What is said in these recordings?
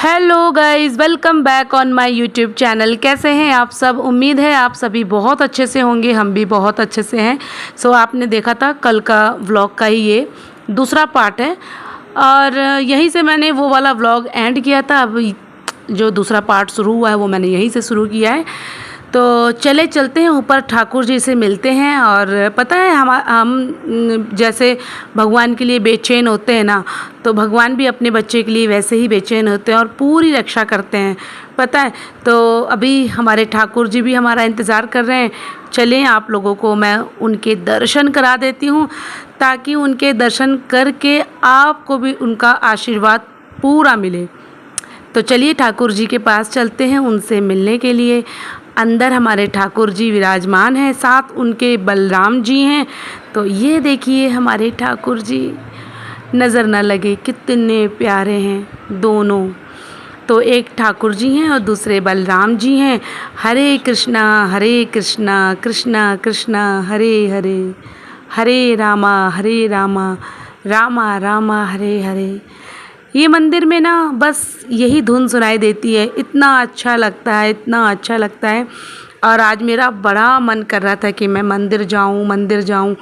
Hello guys, welcome back on my YouTube channel. कैसे हैं आप सब? उम्मीद है आप सभी बहुत अच्छे से होंगे। हम भी बहुत अच्छे से हैं। आपने देखा था कल का व्लॉग का ही ये दूसरा पार्ट है और यहीं से मैंने वो वाला व्लॉग एंड किया था। अब जो दूसरा पार्ट शुरू हुआ है वो मैंने यहीं से शुरू किया है। तो चलते हैं ऊपर, ठाकुर जी से मिलते हैं। और पता है हम जैसे भगवान के लिए बेचैन होते हैं ना, तो भगवान भी अपने बच्चे के लिए वैसे ही बेचैन होते हैं और पूरी रक्षा करते हैं, पता है। तो अभी हमारे ठाकुर जी भी हमारा इंतज़ार कर रहे हैं। चलें, आप लोगों को मैं उनके दर्शन करा देती हूँ, ताकि उनके दर्शन करके आपको भी उनका आशीर्वाद पूरा मिले। तो चलिए ठाकुर जी के पास चलते हैं उनसे मिलने के लिए। अंदर हमारे ठाकुर जी विराजमान हैं, साथ उनके बलराम जी हैं। तो ये देखिए हमारे ठाकुर जी, नज़र न लगे कितने प्यारे हैं दोनों। तो एक ठाकुर जी हैं और दूसरे बलराम जी हैं। हरे कृष्णा कृष्णा कृष्णा हरे हरे, हरे रामा रामा रामा हरे हरे। ये मंदिर में ना बस यही धुन सुनाई देती है। इतना अच्छा लगता है, इतना अच्छा लगता है। और आज मेरा बड़ा मन कर रहा था कि मैं मंदिर जाऊं, मंदिर जाऊं।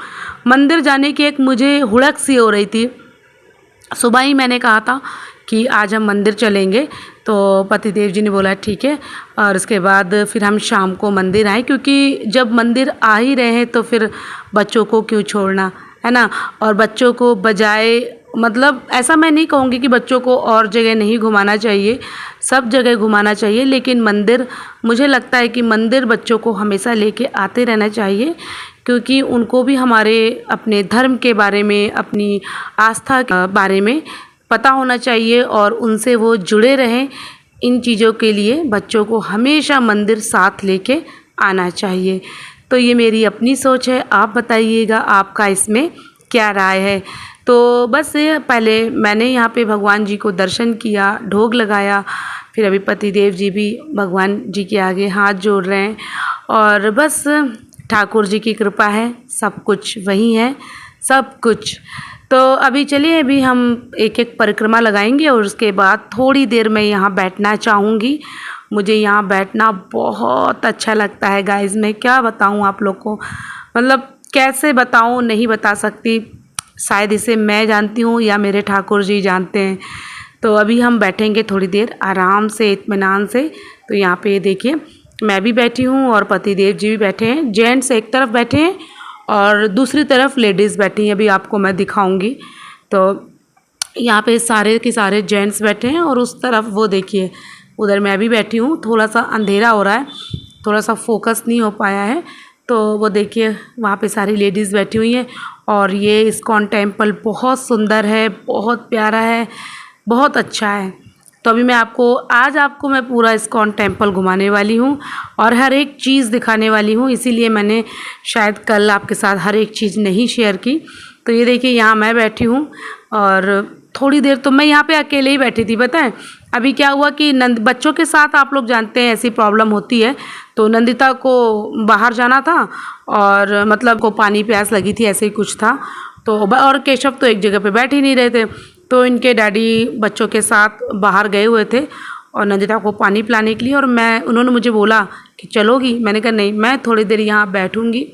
मंदिर जाने की एक मुझे हुड़क सी हो रही थी। सुबह ही मैंने कहा था कि आज हम मंदिर चलेंगे, तो पतिदेव जी ने बोला ठीक है। और उसके बाद फिर हम शाम को मंदिर आए, क्योंकि जब मंदिर आ ही रहे हैं तो फिर बच्चों को क्यों छोड़ना, है ना। और बच्चों को बजाय, मतलब ऐसा मैं नहीं कहूँगी कि बच्चों को और जगह नहीं घुमाना चाहिए, सब जगह घुमाना चाहिए, लेकिन मंदिर, मुझे लगता है कि मंदिर बच्चों को हमेशा लेके आते रहना चाहिए, क्योंकि उनको भी हमारे अपने धर्म के बारे में, अपनी आस्था के बारे में पता होना चाहिए और उनसे वो जुड़े रहें। इन चीज़ों के लिए बच्चों को हमेशा मंदिर साथ लेके आना चाहिए। तो ये मेरी अपनी सोच है, आप बताइएगा आपका इसमें क्या राय है। तो बस पहले मैंने यहाँ पे भगवान जी को दर्शन किया, ढोग लगाया। फिर अभी पतिदेव जी भी भगवान जी के आगे हाथ जोड़ रहे हैं। और बस ठाकुर जी की कृपा है, सब कुछ वही है, सब कुछ। तो अभी चलिए, अभी हम एक एक परिक्रमा लगाएंगे और उसके बाद थोड़ी देर मैं यहाँ बैठना चाहूँगी। मुझे यहाँ बैठना बहुत अच्छा लगता है गाइस। मैं क्या बताऊँ आप लोग को, मतलब कैसे बताऊँ, नहीं बता सकती। शायद इसे मैं जानती हूँ या मेरे ठाकुर जी जानते हैं। तो अभी हम बैठेंगे थोड़ी देर आराम से, इत्मीनान से। तो यहाँ पे देखिए मैं भी बैठी हूँ और पतिदेव जी भी बैठे हैं। जेंट्स एक तरफ बैठे हैं और दूसरी तरफ लेडीज़ बैठी हैं, अभी आपको मैं दिखाऊंगी। तो यहाँ पे सारे के सारे जेंट्स बैठे हैं और उस तरफ वो देखिए, उधर मैं भी बैठी हूँ। थोड़ा सा अंधेरा हो रहा है, थोड़ा सा फोकस नहीं हो पाया है। तो वो देखिए वहाँ पे सारी लेडीज़ बैठी हुई हैं। और ये इस्कॉन टेम्पल बहुत सुंदर है, बहुत प्यारा है, बहुत अच्छा है। तो अभी मैं आपको मैं पूरा इस्कॉन टेम्पल घुमाने वाली हूँ और हर एक चीज़ दिखाने वाली हूँ। इसीलिए मैंने शायद कल आपके साथ हर एक चीज़ नहीं शेयर की। तो ये देखिए यहाँ मैं बैठी हूँ और थोड़ी देर तो मैं यहाँ पे अकेले ही बैठी थी, पता है। अभी क्या हुआ कि बच्चों के साथ आप लोग जानते हैं ऐसी प्रॉब्लम होती है। तो नंदिता को बाहर जाना था और मतलब को पानी प्यास लगी थी, ऐसे ही कुछ था। तो और केशव तो एक जगह पे बैठ ही नहीं रहे थे। तो इनके डैडी बच्चों के साथ बाहर गए हुए थे और नंदिता को पानी पिलाने के लिए। और उन्होंने मुझे बोला कि चलोगी? मैंने कहा नहीं, मैं थोड़ी देर यहाँ बैठूँगी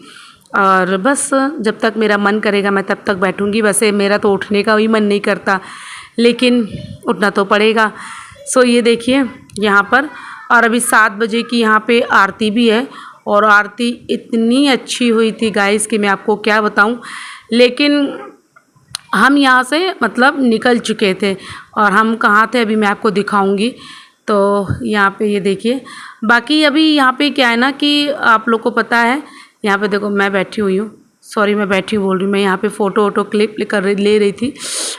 और बस जब तक मेरा मन करेगा मैं तब तक बैठूँगी। वैसे मेरा तो उठने का भी मन नहीं करता, लेकिन उठना तो पड़ेगा। ये देखिए यहाँ पर, और अभी 7 बजे की यहाँ पे आरती भी है। और आरती इतनी अच्छी हुई थी गाइस कि मैं आपको क्या बताऊँ। लेकिन हम यहाँ से मतलब निकल चुके थे और हम कहाँ थे अभी मैं आपको दिखाऊंगी। तो यहाँ पे ये देखिए, बाकी अभी यहाँ पे क्या है ना कि आप लोग को पता है, यहाँ पे देखो मैं बैठी हुई हूँ, सॉरी मैं बैठी बोल रही हूँ, मैं यहाँ पे फ़ोटो क्लिप ले रही थी,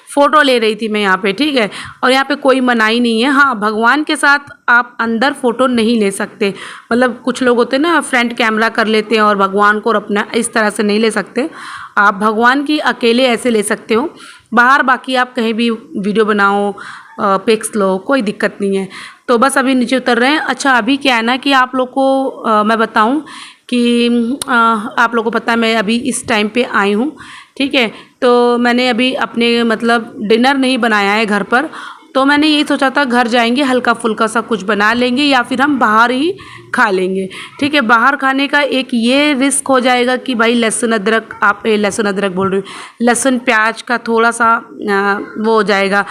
फ़ोटो ले रही थी मैं यहाँ पे, ठीक है। और यहाँ पे कोई मनाही नहीं है। हाँ, भगवान के साथ आप अंदर फ़ोटो नहीं ले सकते, मतलब कुछ लोग होते हैं ना फ्रंट कैमरा कर लेते हैं और भगवान को अपना इस तरह से नहीं ले सकते। आप भगवान की अकेले ऐसे ले सकते हो बाहर, बाकी आप कहीं भी वीडियो बनाओ, पिक्स लो, कोई दिक्कत नहीं है। तो बस अभी नीचे उतर रहे हैं। अच्छा अभी क्या है ना कि आप लोग को मैं बताऊं कि आप लोगों को पता है मैं अभी इस टाइम पे आई हूँ, ठीक है। तो मैंने अभी अपने मतलब डिनर नहीं बनाया है घर पर, तो मैंने यही सोचा था घर जाएंगे हल्का फुल्का सा कुछ बना लेंगे या फिर हम बाहर ही खा लेंगे। ठीक है, बाहर खाने का एक ये रिस्क हो जाएगा कि भाई लहसुन अदरक, लहसुन अदरक बोल रही हूँ, लहसुन प्याज का थोड़ा सा वो हो जाएगा।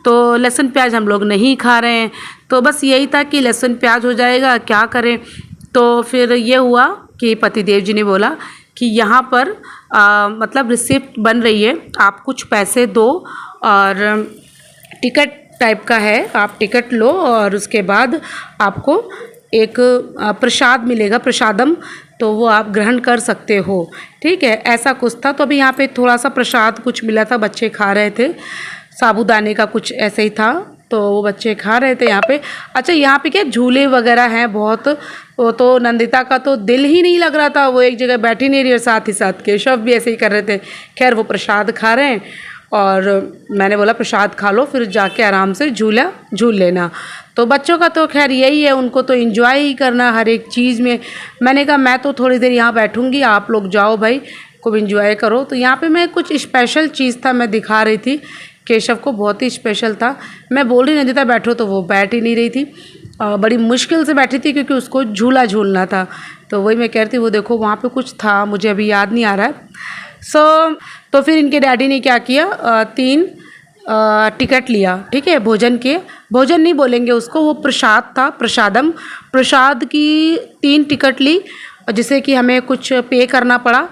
तो लहसुन प्याज हम लोग नहीं खा रहे हैं, तो बस यही था कि लहसुन प्याज हो जाएगा, क्या करें। तो फिर ये हुआ कि पतिदेव जी ने बोला कि यहाँ पर मतलब रिसिप्ट बन रही है, आप कुछ पैसे दो और टिकट टाइप का है, आप टिकट लो और उसके बाद आपको एक प्रसाद मिलेगा, प्रसादम, तो वो आप ग्रहण कर सकते हो। ठीक है, ऐसा कुछ था। तो अभी यहाँ पे थोड़ा सा प्रसाद कुछ मिला था, बच्चे खा रहे थे, साबूदाने का कुछ ऐसे ही था, तो वो बच्चे खा रहे थे यहाँ पे। अच्छा, यहाँ पे क्या झूले वगैरह हैं बहुत, वो तो नंदिता का तो दिल ही नहीं लग रहा था, वो एक जगह बैठी नहीं रही, और साथ ही साथ केशव भी ऐसे ही कर रहे थे। खैर वो प्रसाद खा रहे हैं और मैंने बोला प्रसाद खा लो, फिर जाके आराम से झूला झूल लेना। तो बच्चों का तो खैर यही है, उनको तो एंजॉय ही करना हर एक चीज़ में। मैंने कहा मैं तो थोड़ी देर यहाँ बैठूँगी, आप लोग जाओ भाई, खूब एंजॉय करो। तो यहाँ पे मैं कुछ स्पेशल चीज़ था, मैं दिखा रही थी केशव को, बहुत ही स्पेशल था। मैं बोल रही नंदिता बैठो, तो वो बैठ ही नहीं रही थी, बड़ी मुश्किल से बैठी थी क्योंकि उसको झूला झूलना था। तो वही मैं कह रही थी, वो देखो वहाँ पे कुछ था, मुझे अभी याद नहीं आ रहा है। तो फिर इनके डैडी ने क्या किया, 3 टिकट लिया। ठीक है, भोजन के, भोजन नहीं बोलेंगे उसको, वो प्रसाद था, प्रसादम, प्रसाद की 3 टिकट ली, जिसे कि हमें कुछ पे करना पड़ा।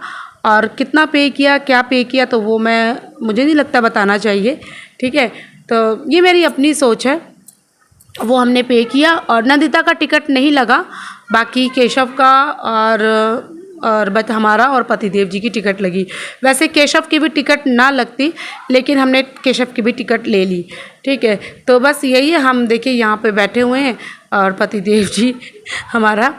और कितना पे किया, क्या पे किया, तो वो मुझे नहीं लगता बताना चाहिए। ठीक है, तो ये मेरी अपनी सोच है, वो हमने पे किया। और नंदिता का टिकट नहीं लगा, बाकी केशव का और बस हमारा और पतिदेव जी की टिकट लगी। वैसे केशव की भी टिकट ना लगती, लेकिन हमने केशव की भी टिकट ले ली। ठीक है, तो बस यही है, हम देखिए यहाँ पे बैठे हुए हैं और पतिदेव जी हमारा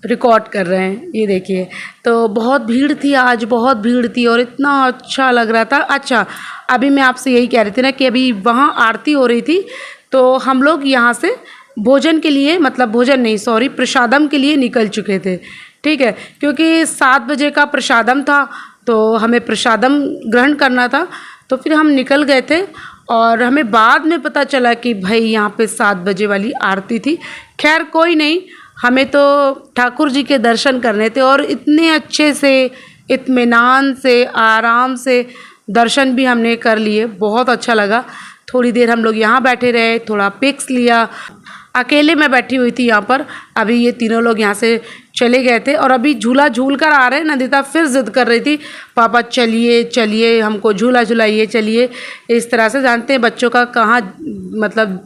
रिकॉर्ड कर रहे हैं, ये देखिए। तो बहुत भीड़ थी आज, बहुत भीड़ थी और इतना अच्छा लग रहा था। अच्छा, अभी मैं आपसे यही कह रही थी ना कि अभी वहाँ आरती हो रही थी, तो हम लोग यहाँ से भोजन के लिए, मतलब भोजन नहीं, सॉरी, प्रसादम के लिए निकल चुके थे। ठीक है, क्योंकि 7 बजे का प्रसादम था, तो हमें प्रसादम ग्रहण करना था, तो फिर हम निकल गए थे। और हमें बाद में पता चला कि भाई यहाँ पे 7 बजे वाली आरती थी। खैर कोई नहीं, हमें तो ठाकुर जी के दर्शन करने थे और इतने अच्छे से, इत्मीनान से, आराम से दर्शन भी हमने कर लिए, बहुत अच्छा लगा। थोड़ी देर हम लोग यहाँ बैठे रहे, थोड़ा पिक्स लिया। अकेले मैं बैठी हुई थी यहाँ पर, अभी ये तीनों लोग यहाँ से चले गए थे और अभी झूला झूल कर आ रहे हैं। नंदिता फिर ज़िद कर रही थी, पापा चलिए चलिए, हमको झूला झुलाइए, चलिए। इस तरह से जानते हैं बच्चों का कहाँ मतलब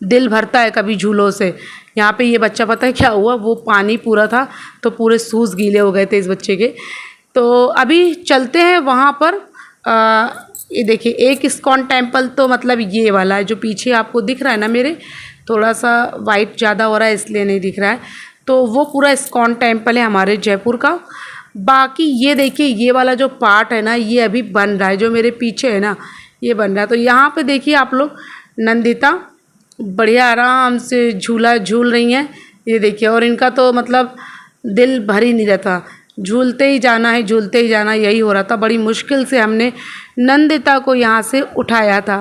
दिल भरता है कभी झूलों से। यहाँ पे ये बच्चा पता है क्या हुआ, वो पानी पूरा था तो पूरे शूज़ गीले हो गए थे इस बच्चे के। तो अभी चलते हैं वहाँ पर। ये देखिए, एक इस्कॉन टेम्पल, तो मतलब ये वाला है जो पीछे आपको दिख रहा है ना, मेरे थोड़ा सा वाइट ज़्यादा हो रहा है इसलिए नहीं दिख रहा है, तो वो पूरा इस्कॉन टेम्पल है हमारे जयपुर का। बाकी ये देखिए, ये वाला जो पार्ट है ना, ये अभी बन रहा है, जो मेरे पीछे है ना, ये बन रहा है। तो यहाँ पे देखिए आप लोग, नंदिता बढ़िया आराम से झूला झूल रही हैं, ये देखिए। और इनका तो मतलब दिल भर ही नहीं रहता, झूलते ही जाना है, झूलते ही जाना, यही हो रहा था। बड़ी मुश्किल से हमने नंदिता को यहाँ से उठाया था,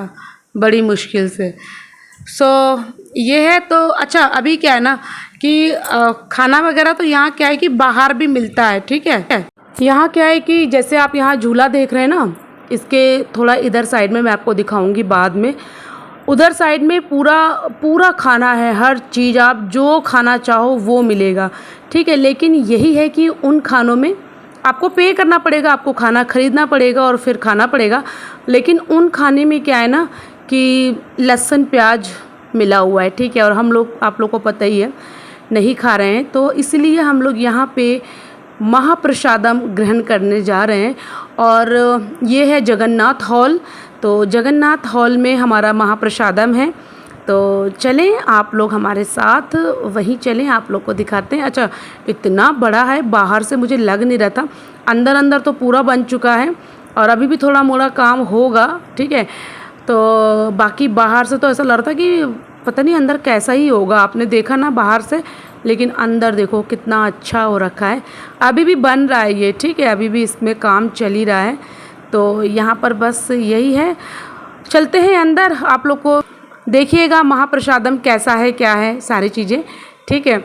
बड़ी मुश्किल से। ये है। तो अच्छा, अभी क्या है ना कि खाना वगैरह तो यहाँ क्या है कि बाहर भी मिलता है। ठीक है, यहाँ क्या है कि जैसे आप यहाँ झूला देख रहे हैं ना, इसके थोड़ा इधर साइड में मैं आपको दिखाऊंगी बाद में। उधर साइड में पूरा खाना है, हर चीज़ आप जो खाना चाहो वो मिलेगा। ठीक है, लेकिन यही है कि उन खानों में आपको पे करना पड़ेगा, आपको खाना ख़रीदना पड़ेगा और फिर खाना पड़ेगा। लेकिन उन खाने में क्या है ना कि लहसुन प्याज मिला हुआ है। ठीक है, और हम लोग, आप लोग को पता ही है, नहीं खा रहे हैं, तो इसलिए हम लोग यहाँ पे महाप्रसादम ग्रहण करने जा रहे हैं। और ये है जगन्नाथ हॉल, तो जगन्नाथ हॉल में हमारा महाप्रसादम है। तो चलें आप लोग हमारे साथ, वहीं चलें, आप लोग को दिखाते हैं। अच्छा, इतना बड़ा है, बाहर से मुझे लग नहीं रहा था, अंदर तो पूरा बन चुका है और अभी भी थोड़ा मोड़ा काम होगा। ठीक है, तो बाकी बाहर से तो ऐसा लग रहा था कि पता नहीं अंदर कैसा ही होगा, आपने देखा ना बाहर से, लेकिन अंदर देखो कितना अच्छा हो रखा है। अभी भी बन रहा है ये। ठीक है, अभी भी इसमें काम चल ही रहा है। तो यहाँ पर बस यही है, चलते हैं अंदर, आप लोग को देखिएगा महाप्रसादम कैसा है, क्या है सारी चीज़ें, ठीक है।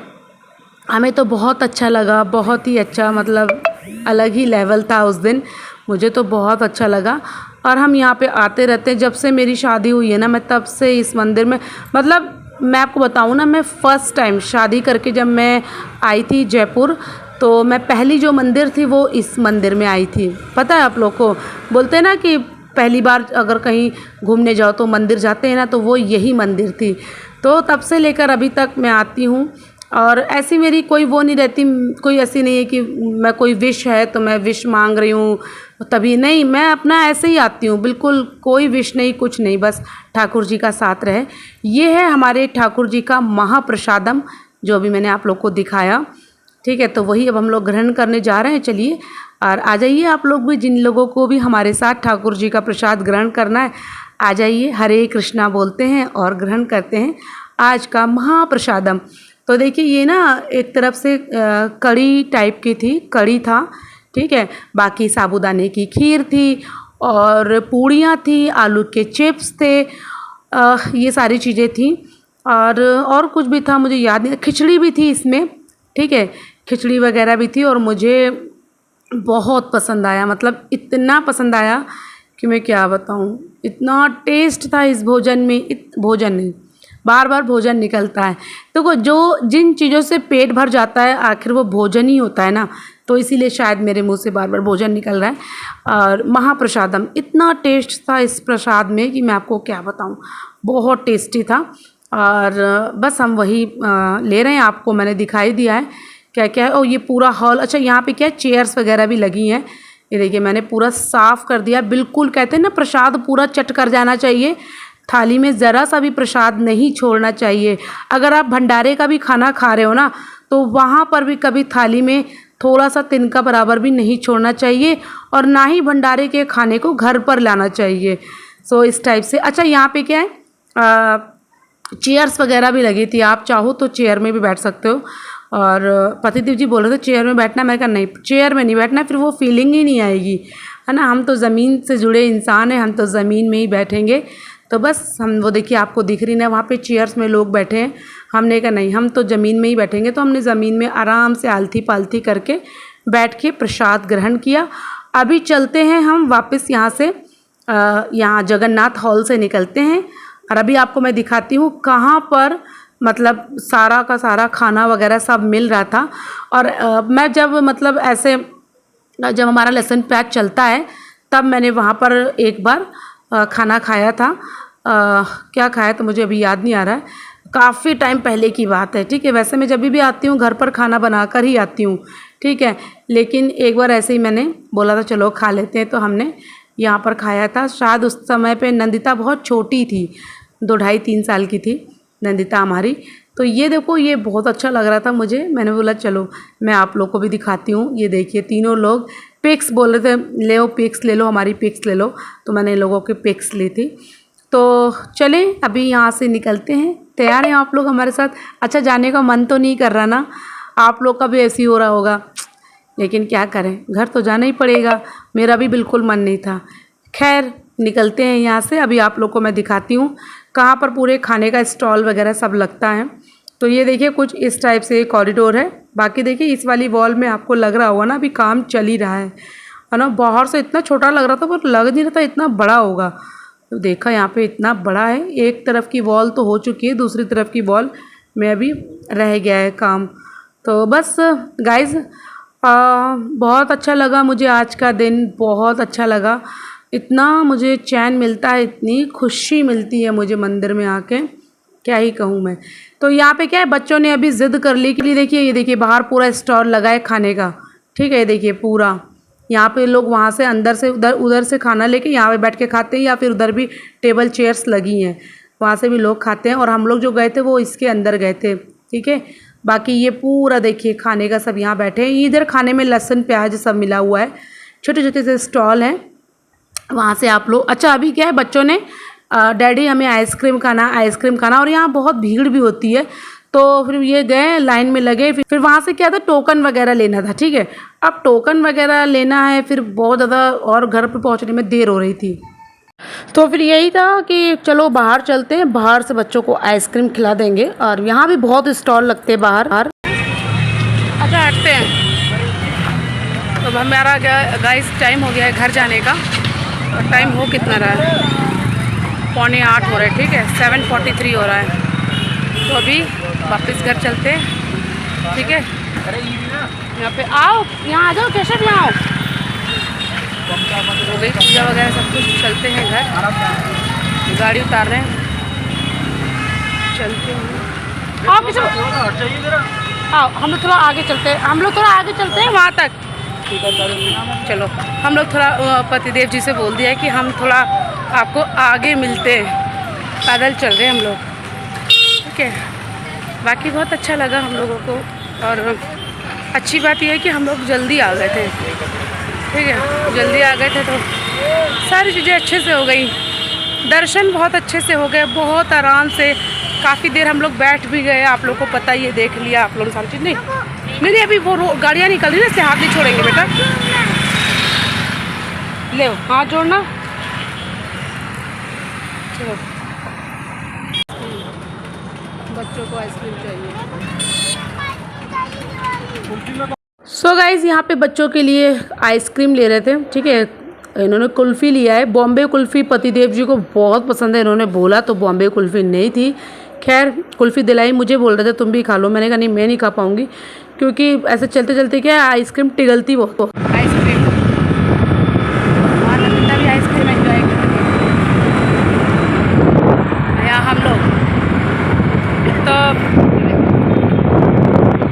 हमें तो बहुत अच्छा लगा, बहुत ही अच्छा, मतलब अलग ही लेवल था उस दिन, मुझे तो बहुत अच्छा लगा। और हम यहाँ पे आते रहते हैं, जब से मेरी शादी हुई है ना, मैं तब से इस मंदिर में, मतलब मैं आपको बताऊँ ना, मैं फ़र्स्ट टाइम शादी करके जब मैं आई थी जयपुर, तो मैं पहली जो मंदिर थी वो इस मंदिर में आई थी। पता है आप लोग को, बोलते हैं ना कि पहली बार अगर कहीं घूमने जाओ तो मंदिर जाते हैं ना, तो वो यही मंदिर थी। तो तब से लेकर अभी तक मैं आती हूँ। और ऐसी मेरी कोई वो नहीं रहती, कोई ऐसी नहीं है कि मैं कोई विश है तो मैं विश मांग रही हूँ तभी, नहीं, मैं अपना ऐसे ही आती हूँ, बिल्कुल कोई विश नहीं, कुछ नहीं, बस ठाकुर जी का साथ रहे। ये है हमारे ठाकुर जी का महाप्रसादम, जो अभी मैंने आप लोग को दिखाया, ठीक है। तो वही अब हम लोग ग्रहण करने जा रहे हैं, चलिए और आ जाइए आप लोग भी, जिन लोगों को भी हमारे साथ ठाकुर जी का प्रसाद ग्रहण करना है, आ जाइए। हरे कृष्णा बोलते हैं और ग्रहण करते हैं आज का महाप्रसादम। तो देखिए ये ना एक तरफ से कड़ी टाइप की थी, कड़ी था, ठीक है। बाकी साबूदाने की खीर थी और पूड़ियाँ थी, आलू के चिप्स थे, ये सारी चीज़ें थी। और कुछ भी था मुझे याद नहीं, खिचड़ी भी थी इसमें, ठीक है, खिचड़ी वगैरह भी थी। और मुझे बहुत पसंद आया, मतलब इतना पसंद आया कि मैं क्या बताऊँ, इतना टेस्ट था इस भोजन में, भोजन नहीं, बार बार भोजन निकलता है। तो जो जिन चीज़ों से पेट भर जाता है आखिर वो भोजन ही होता है ना, तो इसीलिए शायद मेरे मुंह से बार बार भोजन निकल रहा है। और महाप्रसादम, इतना टेस्ट था इस प्रसाद में कि मैं आपको क्या बताऊं, बहुत टेस्टी था। और बस हम वही ले रहे हैं, आपको मैंने दिखाई दिया है क्या क्या है। और ये पूरा हॉल, अच्छा यहाँ पे क्या है, चेयर्स वगैरह भी लगी हैं, ये देखिए मैंने पूरा साफ़ कर दिया, बिल्कुल कहते हैं ना प्रसाद पूरा चट कर जाना चाहिए, थाली में ज़रा सा भी प्रसाद नहीं छोड़ना चाहिए। अगर आप भंडारे का भी खाना खा रहे हो ना, तो वहाँ पर भी कभी थाली में थोड़ा सा तिनका बराबर भी नहीं छोड़ना चाहिए, और ना ही भंडारे के खाने को घर पर लाना चाहिए। सो इस टाइप से। अच्छा यहाँ पे क्या है, चेयर्स वगैरह भी लगी थी, आप चाहो तो चेयर में भी बैठ सकते हो। और पतिदेव जी बोल रहे थे चेयर में बैठना, मैं कहा नहीं, चेयर में नहीं बैठना, फिर वो फीलिंग ही नहीं आएगी, है ना। हम तो ज़मीन से जुड़े इंसान हैं, हम तो ज़मीन में ही बैठेंगे। तो बस हम, वो देखिए आपको दिख रही ना वहाँ पे चेयर्स में लोग बैठे हैं, हमने कहा नहीं, हम तो ज़मीन में ही बैठेंगे। तो हमने ज़मीन में आराम से आलथी पालथी करके बैठ के प्रसाद ग्रहण किया। अभी चलते हैं हम वापस यहाँ से, यहाँ जगन्नाथ हॉल से निकलते हैं, और अभी आपको मैं दिखाती हूँ कहाँ पर मतलब सारा का सारा खाना वगैरह सब मिल रहा था। और मैं जब मतलब ऐसे जब हमारा लेसन पैक चलता है तब मैंने वहाँ पर एक बार खाना खाया था। क्या खाया तो मुझे अभी याद नहीं आ रहा है, काफ़ी टाइम पहले की बात है, ठीक है। वैसे मैं जब भी आती हूँ घर पर खाना बना कर ही आती हूँ, ठीक है। लेकिन एक बार ऐसे ही मैंने बोला था चलो खा लेते हैं, तो हमने यहाँ पर खाया था। शायद उस समय पे नंदिता बहुत छोटी थी, 2 ढाई 3 साल की थी नंदिता हमारी। तो ये देखो, ये बहुत अच्छा लग रहा था मुझे, मैंने बोला चलो मैं आप लोग को भी दिखाती हूँ। ये देखिए तीनों लोग पिक्स बोल रहे थे, ले लो पिक्स ले लो, हमारी पिक्स ले लो, तो मैंने इन लोगों की पिक्स ली थी। तो चलें अभी यहाँ से निकलते हैं, तैयार हैं आप लोग हमारे साथ। अच्छा जाने का मन तो नहीं कर रहा ना, आप लोग का भी ऐसे ही हो रहा होगा, लेकिन क्या करें, घर तो जाना ही पड़ेगा, मेरा भी बिल्कुल मन नहीं था। खैर निकलते हैं यहाँ से, अभी आप लोग को मैं दिखाती हूँ कहाँ पर पूरे खाने का स्टॉल वगैरह सब लगता है। तो ये देखिए कुछ इस टाइप से कॉरिडोर है। बाकी देखिए इस वाली वॉल में आपको लग रहा होगा ना अभी काम चल ही रहा है ना। बाहर से इतना छोटा लग रहा था पर लग नहीं रहा था इतना बड़ा होगा। तो देखा यहाँ पे इतना बड़ा है, एक तरफ की वॉल तो हो चुकी है, दूसरी तरफ की वॉल में अभी रह गया है काम। तो बस गाइज़ बहुत अच्छा लगा मुझे, आज का दिन बहुत अच्छा लगा, इतना मुझे चैन मिलता है, इतनी खुशी मिलती है मुझे मंदिर में आके, क्या ही कहूँ मैं। तो यहाँ पे क्या है, बच्चों ने अभी ज़िद कर ली कि देखिए ये देखिए बाहर पूरा स्टॉल लगा है खाने का, ठीक है। ये देखिए पूरा यहाँ पे लोग वहाँ से अंदर से उधर से खाना लेके यहाँ पे बैठ के खाते हैं, या फिर उधर भी टेबल चेयर्स लगी हैं, वहाँ से भी लोग खाते हैं। और हम लोग जो गए थे वो इसके अंदर गए थे, ठीक है। बाकी ये पूरा देखिए खाने का सब यहाँ बैठे हैं, इधर खाने में लहसुन प्याज सब मिला हुआ है, छोटे छोटे से स्टॉल हैं, वहाँ से आप लोग। अच्छा अभी क्या है, बच्चों ने डैडी हमें आइसक्रीम खाना, और यहाँ बहुत भीड़ भी होती है, तो फिर ये गए लाइन में लगे। फिर वहाँ से क्या था, टोकन वगैरह लेना था, ठीक है। अब टोकन वगैरह लेना है, फिर बहुत ज़्यादा, और घर पे पहुँचने में देर हो रही थी। तो फिर यही था कि चलो बाहर चलते हैं, बाहर से बच्चों को आइसक्रीम खिला देंगे। और यहाँ भी बहुत स्टॉल लगते हैं बाहर। अच्छा हटते हैं। तो हमारा गाइस टाइम हो गया है घर जाने का। और टाइम हो कितना रहा है, 7:45 हो रहा है, ठीक है, 7:43 हो रहा है। तो अभी वापस घर चलते हैं, ठीक है। यहाँ पे आओ, यहाँ आ जाओ, कैसे भी आओ। हो गई पूजा वगैरह सब कुछ, चलते हैं घर। गाड़ी उतार रहे हैं, चलते हैं। आओ किसी आओ, हम लोग थोड़ा आगे चलते हैं, वहाँ तक। चलो हम लोग थोड़ा पतिदेव जी से बोल दिया है कि हम थोड़ा आपको आगे मिलते हैं, पैदल चल रहे हैं हम लोग, ठीक है। बाकी बहुत अच्छा लगा हम लोगों को। और अच्छी बात यह है कि हम लोग जल्दी आ गए थे, ठीक है, जल्दी आ गए थे तो सारी चीज़ें अच्छे से हो गई। दर्शन बहुत अच्छे से हो गए, बहुत आराम से। काफ़ी देर हम लोग बैठ भी गए, आप लोग को पता ही है, देख लिया आप लोगों ने सारी चीज़। नहीं, अभी वो गाड़ियाँ निकल रही है, इससे हाथ नहीं छोड़ेंगे बेटा। ले हाथ जोड़ना, चलो। बच्चों को आइसक्रीम चाहिए। सो गाइज यहाँ पे बच्चों के लिए आइसक्रीम ले रहे थे, ठीक है। इन्होंने कुल्फ़ी लिया है, बॉम्बे कुल्फ़ी पतिदेव जी को बहुत पसंद है। इन्होंने बोला तो बॉम्बे कुल्फ़ी नहीं थी, खैर कुल्फ़ी दिलाई। मुझे बोल रहे थे तुम भी खा लो, मैंने कहा नहीं मैं नहीं खा पाऊँगी, क्योंकि ऐसे चलते चलते क्या है आइसक्रीम पिघलती वो। आइसक्रीम भी आइसक्रीम एंजॉय करेंगे यहाँ हम लोग। तो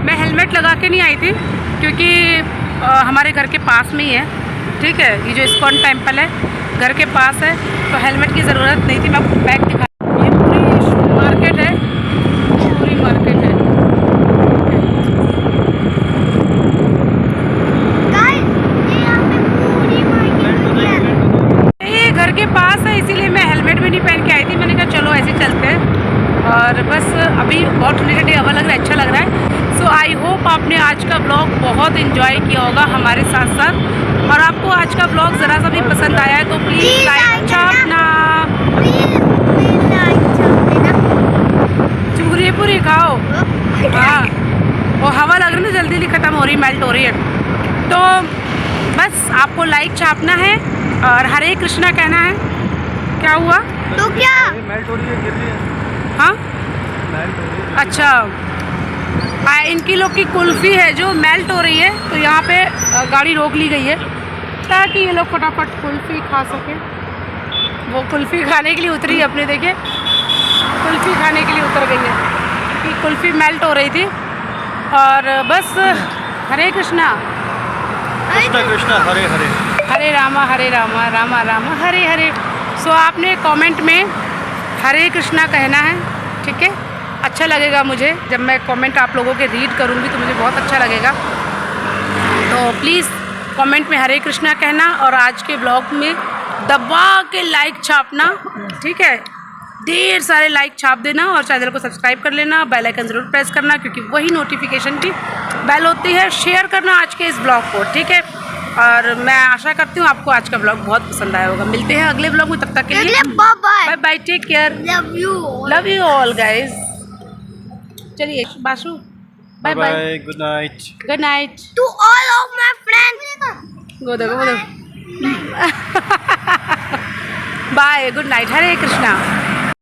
मैं हेलमेट लगा के नहीं आई थी, क्योंकि हमारे घर के पास में ही है, ठीक है। ये जो इस्कॉन टेम्पल है घर के पास है, तो हेलमेट की ज़रूरत नहीं थी। मैं बैग दिखा, ये पूरी मार्केट है, पूरी मार्केट है। ये घर के पास है, इसीलिए मैं हेलमेट भी नहीं पहन के आई थी। मैंने कहा चलो ऐसे चलते हैं। और बस अभी बहुत ठंडी ठंडी हवा लग रहा है, अच्छा लग रहा है। सो आई होप आपने आज का ब्लॉग बहुत इन्जॉय किया होगा हमारे साथ साथ। और आपको आज का ब्लॉग ज़रा सा भी पसंद आया है तो प्लीज़ लाइक छापना, चूरी पूरी खाओ। हाँ, वो हवा लग रही है ना, जल्दी जल्दी ख़त्म हो रही, मेल्ट हो रही है। तो बस आपको लाइक छापना है और हरे कृष्णा कहना है। क्या हुआ तो क्या मेल्ट हो रही है, गिर रही है। हाँ अच्छा, इनकी लोग की कुल्फ़ी है जो मेल्ट हो रही है, तो यहाँ पे गाड़ी रोक ली गई है ताकि ये लोग फटाफट कुल्फ़ी खा सके। वो कुल्फ़ी खाने के लिए उतरी है अपने, देखिए कुल्फ़ी खाने के लिए उतर गई है कि कुल्फ़ी मेल्ट हो रही थी। और बस हरे कृष्णा कृष्णा कृष्णा हरे हरे, हरे रामा रामा रामा हरे हरे। सो आपने कमेंट में हरे कृष्णा कहना है, ठीक है। अच्छा लगेगा मुझे जब मैं कमेंट आप लोगों के रीड करूँगी, तो मुझे बहुत अच्छा लगेगा। तो प्लीज़ कमेंट में हरे कृष्णा कहना और आज के ब्लॉग में दबा के लाइक छापना, ठीक है। ढेर सारे लाइक छाप देना और चैनल को सब्सक्राइब कर लेना, बेल आइकन ज़रूर प्रेस करना, क्योंकि वही नोटिफिकेशन की बेल होती है। शेयर करना आज के इस ब्लॉग को, ठीक है। और मैं आशा करती हूँ आपको आज का ब्लॉग बहुत पसंद आया होगा। मिलते हैं अगले ब्लॉग में, तब तक के लिए bye bye, take care, love you all guys. चलिए Bashu, bye bye, good night to all of my friends. गो दो bye, good night, Hare Krishna.